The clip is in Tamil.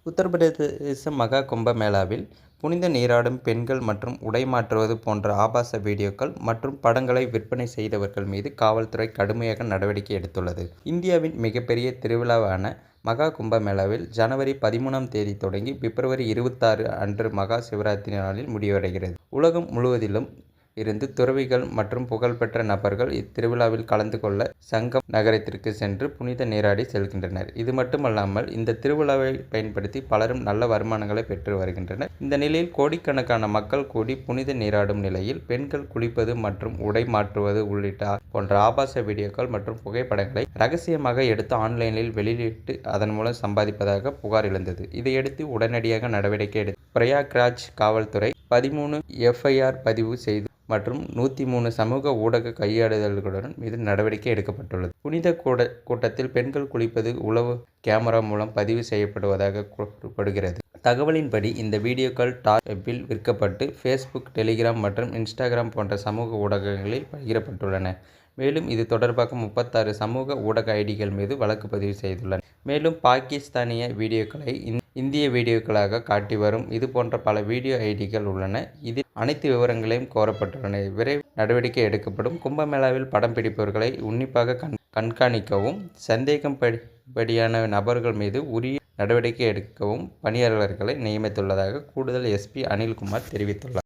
உத்தரப்பிரதேச மகா கும்ப மேளாவில் புனித நீராடும் பெண்கள் மற்றும் உடை மாற்றுவது போன்ற ஆபாச வீடியோக்கள் மற்றும் படங்களை விற்பனை செய்தவர்கள் மீது காவல்துறை கடுமையாக நடவடிக்கை எடுத்துள்ளது. இந்தியாவின் மிகப்பெரிய திருவிழாவான மகா கும்ப மேளாவில் ஜனவரி 13ஆம் தேதி தொடங்கி பிப்ரவரி 26 அன்று மகா சிவராத்திரி நாளில் முடிவடைகிறது. உலகம் முழுவதிலும் இருந்து துறவிகள் மற்றும் புகழ்பெற்ற நபர்கள் இத்திருவிழாவில் கலந்து கொள்ள சங்கம் நகரத்திற்கு சென்று புனித நீராடி செல்கின்றனர். இது மட்டுமல்லாமல் இந்த திருவிழாவை பயன்படுத்தி பலரும் நல்ல வருமானங்களை பெற்று வருகின்றனர். இந்த நிலையில் கோடிக்கணக்கான மக்கள் கூடி புனித நீராடும் நிலையில் பெண்கள் குளிப்பது மற்றும் உடை மாற்றுவது உள்ளிட்ட போன்ற ஆபாச வீடியோக்கள் மற்றும் புகைப்படங்களை ரகசியமாக எடுத்து ஆன்லைனில் வெளியிட்டு அதன் மூலம் சம்பாதிப்பதாக புகார் எழுந்தது. இதையடுத்து உடனடியாக நடவடிக்கை எடுத்து பிரயாக்ராஜ் காவல்துறை 13 எஃப்ஐஆர் பதிவு செய்து மற்றும் 103 சமூக ஊடக கையாளுதல்களுடன் மீது நடவடிக்கை எடுக்கப்பட்டுள்ளது. புனித கூட்டத்தில் பெண்கள் குளிப்பது உளவு கேமரா மூலம் பதிவு செய்யப்படுவதாக கூறப்படுகிறது. தகவலின்படி இந்த வீடியோக்கள் டார்க் வெப்பில் விற்கப்பட்டு ஃபேஸ்புக், டெலிகிராம் மற்றும் இன்ஸ்டாகிராம் போன்ற சமூக ஊடகங்களில் பகிரப்பட்டுள்ளன. மேலும் இது தொடர்பாக 36 சமூக ஊடக ஐடிகள் மீது வழக்கு பதிவு செய்துள்ளன. மேலும் பாகிஸ்தானிய வீடியோக்களை இந்திய வீடியோக்களாக காட்டி வரும் இது போன்ற பல வீடியோ ஐடிகள் உள்ளன. இதில் அனைத்து விவரங்களையும் கோரப்பட்டுள்ளன. விரைவில் நடவடிக்கை எடுக்கப்படும். கும்பமேளாவில் படம் பிடிப்பவர்களை உன்னிப்பாக கண்காணிக்கவும் சந்தேகப்படியான நபர்கள் மீது உரிய நடவடிக்கை எடுக்கவும் பணியாளர்களை நியமித்துள்ளதாக கூடுதல் எஸ்பி அனில்குமார் தெரிவித்துள்ளார்.